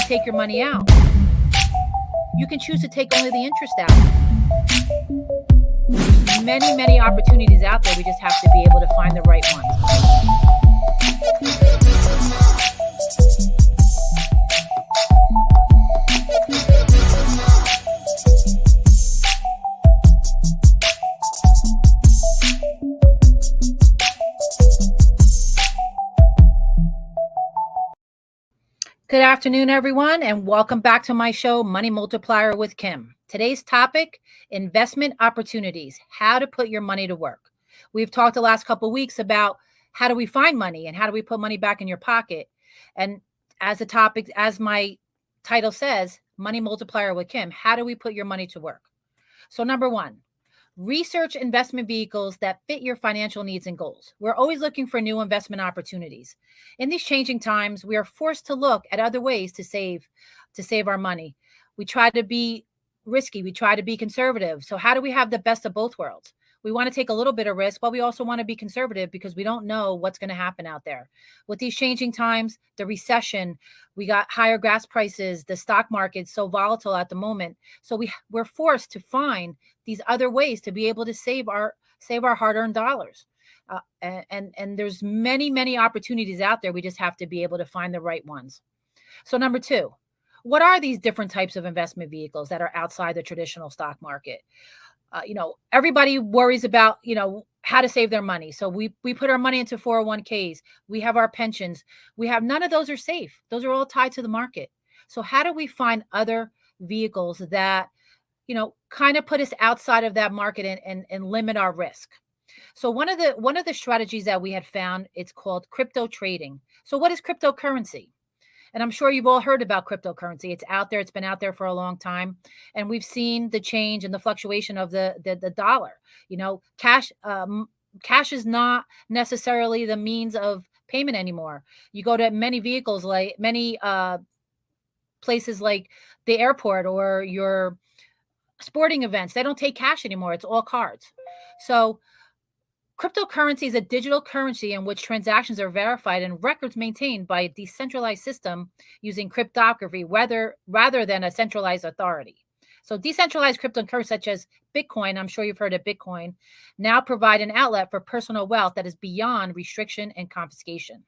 take your money out. You can choose to take only the interest out. There's many opportunities out there. We just have to be able to find the right ones. Good afternoon, everyone, and welcome back to my show, Money Multiplier with Kim. Today's topic, investment opportunities, how to put your money to work. We've talked the last couple of weeks about how do we find money and how do we put money back in your pocket. And as the topic, as my title says, Money Multiplier with Kim, how do we put your money to work? So number one, research investment vehicles that fit your financial needs and goals. We're always looking for new investment opportunities. In these changing times, we are forced to look at other ways to save our money. We try to be risky. We try to be conservative. So how do we have the best of both worlds? We want to take a little bit of risk, but we also want to be conservative because we don't know what's going to happen out there. With these changing times, the recession, we got higher gas prices, the stock market's so volatile at the moment. So we're forced to find these other ways to be able to save our hard-earned dollars. And there's many opportunities out there. We just have to be able to find the right ones. So number two, what are these different types of investment vehicles that are outside the traditional stock market? Everybody worries about, how to save their money. So we put our money into 401ks. We have our pensions. None of those are safe. Those are all tied to the market. So how do we find other vehicles that, kind of put us outside of that market and limit our risk? So one of the strategies that we had found, it's called crypto trading. So what is cryptocurrency? And I'm sure you've all heard about cryptocurrency. It's out there. It's been out there for a long time. And we've seen the change and the fluctuation of the dollar. Cash is not necessarily the means of payment anymore. You go to many vehicles, like many places like the airport or your sporting events. They don't take cash anymore. It's all cards. So cryptocurrency is a digital currency in which transactions are verified and records maintained by a decentralized system using cryptography rather than a centralized authority. So decentralized cryptocurrencies such as Bitcoin, I'm sure you've heard of Bitcoin, now provide an outlet for personal wealth that is beyond restriction and confiscation.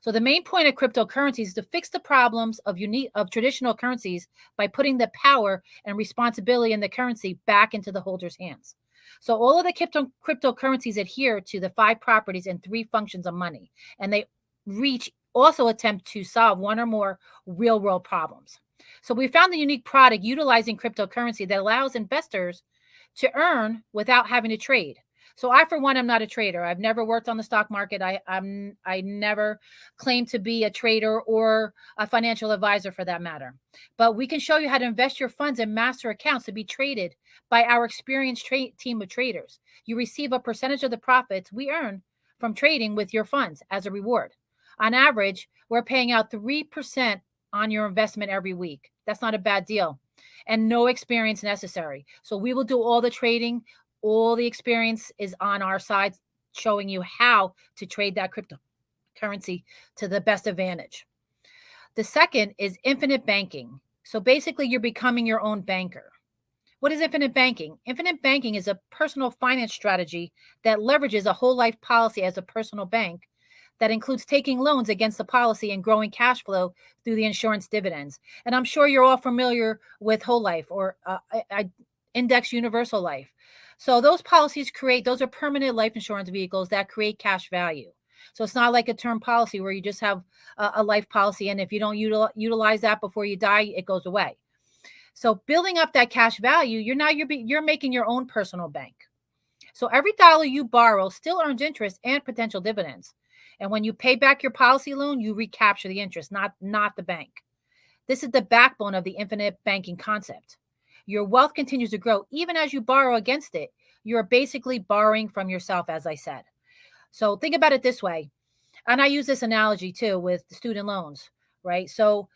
So the main point of cryptocurrencies is to fix the problems of traditional currencies by putting the power and responsibility in the currency back into the holder's hands. So all of the cryptocurrencies adhere to the 5 properties and 3 functions of money, and they also attempt to solve one or more real-world problems. So we found the unique product utilizing cryptocurrency that allows investors to earn without having to trade. So I, for one, am not a trader. I've never worked on the stock market. I never claim to be a trader or a financial advisor for that matter. But we can show you how to invest your funds in master accounts to be traded by our experienced team of traders. You receive a percentage of the profits we earn from trading with your funds as a reward. On average, we're paying out 3% on your investment every week. That's not a bad deal. And no experience necessary. So we will do all the trading. All the experience is on our side, showing you how to trade that cryptocurrency to the best advantage. The second is infinite banking. So basically, you're becoming your own banker. What is infinite banking? Infinite banking is a personal finance strategy that leverages a whole life policy as a personal bank that includes taking loans against the policy and growing cash flow through the insurance dividends. And I'm sure you're all familiar with whole life or index universal life. So those policies those are permanent life insurance vehicles that create cash value. So it's not like a term policy where you just have a life policy, and if you don't utilize that before you die, it goes away. So building up that cash value, you're making your own personal bank. So every dollar you borrow still earns interest and potential dividends. And when you pay back your policy loan, you recapture the interest, not the bank. This is the backbone of the infinite banking concept. Your wealth continues to grow even as you borrow against it. You're basically borrowing from yourself, as I said. So think about it this way. And I use this analogy too with student loans, right? So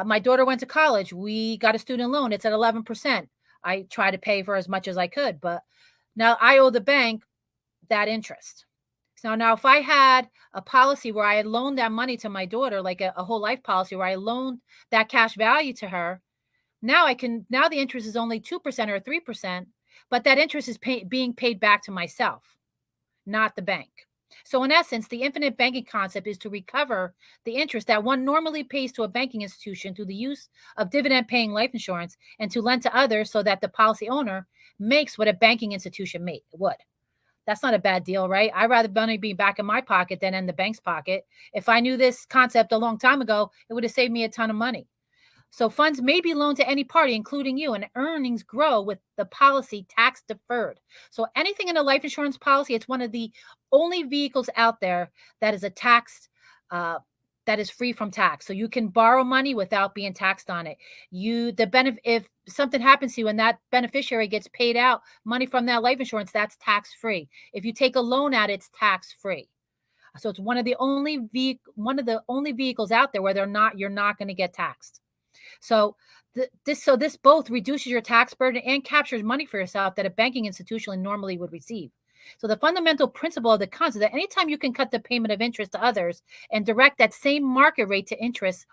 my daughter went to college. We got a student loan. It's at 11%. I try to pay for as much as I could, but now I owe the bank that interest. So now if I had a policy where I had loaned that money to my daughter, like a whole life policy where I loaned that cash value to her, now the interest is only 2% or 3%, but that interest is being paid back to myself, not the bank. So in essence, the infinite banking concept is to recover the interest that one normally pays to a banking institution through the use of dividend paying life insurance and to lend to others so that the policy owner makes what a banking institution would. That's not a bad deal, right? I'd rather money be back in my pocket than in the bank's pocket. If I knew this concept a long time ago, it would have saved me a ton of money. So funds may be loaned to any party, including you, and earnings grow with the policy tax deferred. So anything in a life insurance policy, it's one of the only vehicles out there that is a tax that is free from tax. So you can borrow money without being taxed on it. If something happens to you and that beneficiary gets paid out money from that life insurance, that's tax free. If you take a loan out, it's tax free. So it's one of the only vehicles out there where you're not going to get taxed. So this both reduces your tax burden and captures money for yourself that a banking institution normally would receive. So the fundamental principle of the concept that anytime you can cut the payment of interest to others and direct that same market rate to interest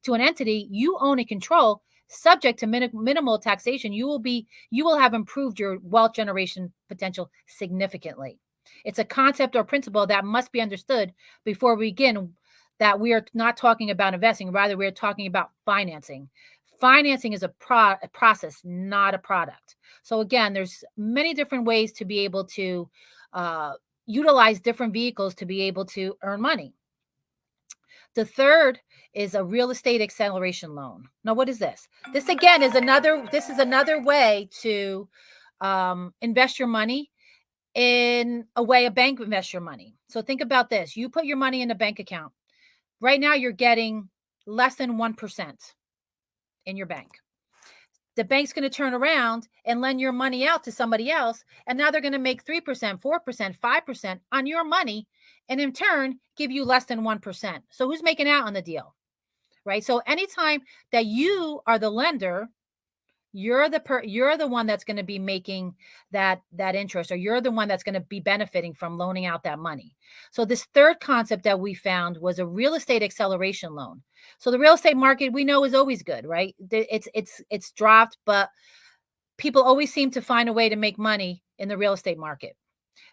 to an entity you own and control, subject to minimal taxation, you will have improved your wealth generation potential significantly. It's a concept or principle that must be understood before we begin, that we are not talking about investing, rather we're talking about financing. Financing is a process, not a product. So again, there's many different ways to be able to utilize different vehicles to be able to earn money. The third is a real estate acceleration loan. Now, what is this? This again is another way to invest your money in a way a bank invests your money. So think about this. You put your money in a bank account. Right now, you're getting less than 1% in your bank. The bank's going to turn around and lend your money out to somebody else. And now they're going to make 3%, 4%, 5% on your money. And in turn, give you less than 1%. So who's making out on the deal? Right? So anytime that you are the lender, you're the one that's going to be making that interest, or you're the one that's going to be benefiting from loaning out that money. So this third concept that we found was a real estate acceleration loan. So the real estate market, we know, is always good, right? It's dropped, but people always seem to find a way to make money in the real estate market.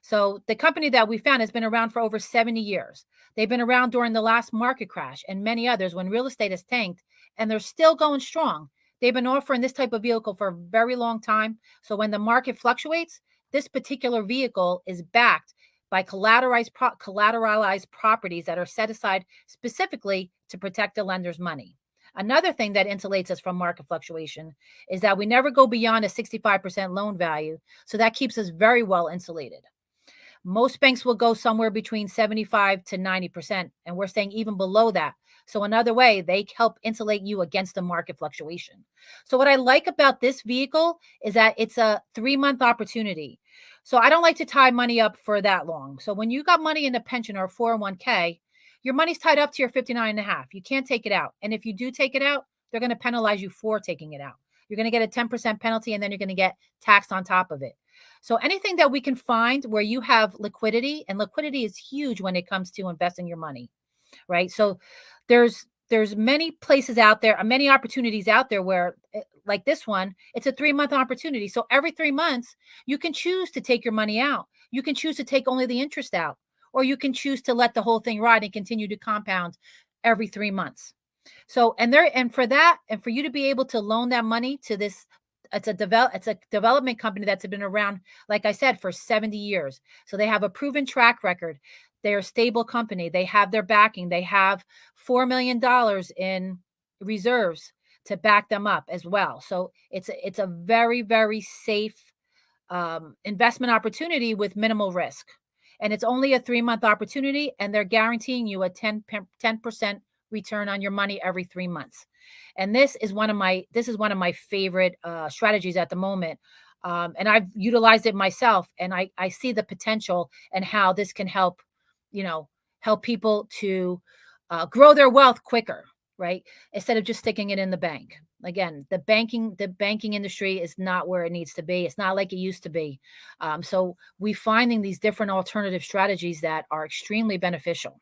So the company that we found has been around for over 70 years. They've been around during the last market crash and many others when real estate has tanked, and they're still going strong. They've been offering this type of vehicle for a very long time. So when the market fluctuates, this particular vehicle is backed by collateralized properties that are set aside specifically to protect the lender's money. Another thing that insulates us from market fluctuation is that we never go beyond a 65% loan value. So that keeps us very well insulated. Most banks will go somewhere between 75 to 90%, and we're staying even below that. So another way, they help insulate you against the market fluctuation. So what I like about this vehicle is that it's a 3-month opportunity. So I don't like to tie money up for that long. So when you got money in a pension or 401k, your money's tied up to your 59 and a half. You can't take it out. And if you do take it out, they're going to penalize you for taking it out. You're going to get a 10% penalty, and then you're going to get taxed on top of it. So anything that we can find where you have liquidity, and liquidity is huge when it comes to investing your money, right? So there's many places out there, many opportunities out there where, like this one, it's a 3-month opportunity. So every 3 months, you can choose to take your money out. You can choose to take only the interest out, or you can choose to let the whole thing ride and continue to compound every 3 months. So, for you to be able to loan that money to this, it's a development company that's been around, like I said, for 70 years. So they have a proven track record. They're a stable company. They have their backing. They have $4 million in reserves to back them up as well. So it's a very, very safe investment opportunity with minimal risk. And it's only a 3-month opportunity, and they're guaranteeing you a 10% return on your money every 3 months. And this is one of my favorite strategies at the moment. And I've utilized it myself, and I see the potential and how this can help people to grow their wealth quicker. right? Instead of just sticking it in the bank. Again, the banking industry is not where it needs to be. It's not like it used to be. So we finding these different alternative strategies that are extremely beneficial.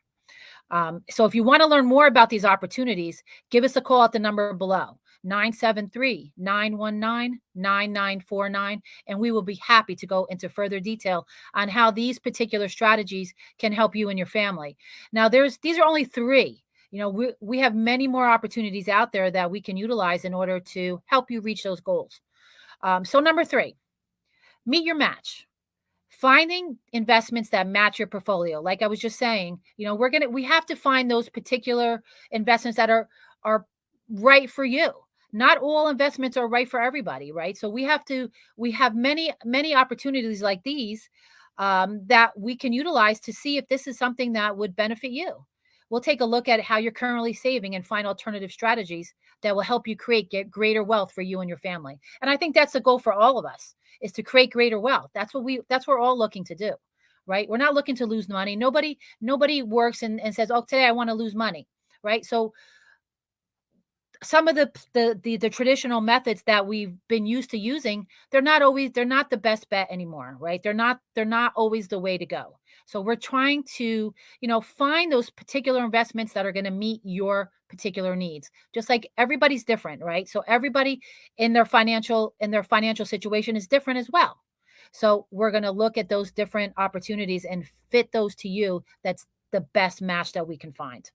So if you want to learn more about these opportunities, give us a call at the number below, 973-919-9949, and we will be happy to go into further detail on how these particular strategies can help you and your family. Now, these are only three. We have many more opportunities out there that we can utilize in order to help you reach those goals. So number three, meet your match. Finding investments that match your portfolio. Like I was just saying, we have to find those particular investments that are right for you. Not all investments are right for everybody, right? So we have many opportunities like these that we can utilize to see if this is something that would benefit you. We'll take a look at how you're currently saving and find alternative strategies that will help you get greater wealth for you and your family. And I think that's the goal for all of us, is to create greater wealth. That's what we're all looking to do, right? We're not looking to lose money. Nobody works and says, "Oh, today I want to lose money." Right? So some of the traditional methods that we've been used to using, they're not the best bet anymore, right? They're not always the way to go. So we're trying to, find those particular investments that are going to meet your particular needs. Just like everybody's different, right? So everybody in their financial situation is different as well. So we're going to look at those different opportunities and fit those to you. That's the best match that we can find.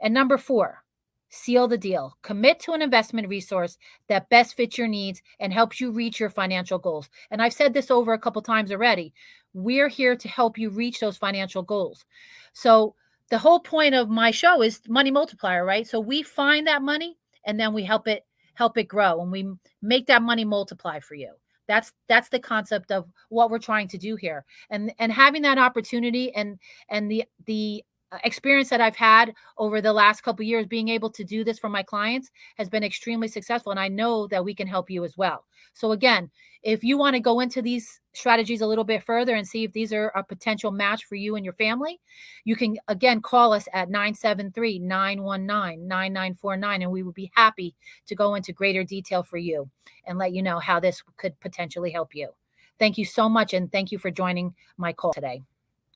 And number four, seal the deal. Commit to an investment resource that best fits your needs and helps you reach your financial goals. And I've said this over a couple times already. We're here to help you reach those financial goals. So the whole point of my show is money multiplier, right? So we find that money and then we help it grow, and we make that money multiply for you. That's the concept of what we're trying to do here. And having that opportunity and the experience that I've had over the last couple of years being able to do this for my clients has been extremely successful, and I know that we can help you as well. So again, if you want to go into these strategies a little bit further and see if these are a potential match for you and your family, you can again call us at 973-919-9949, and we would be happy to go into greater detail for you and let you know how this could potentially help you. Thank you so much, and thank you for joining my call today.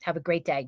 Have a great day.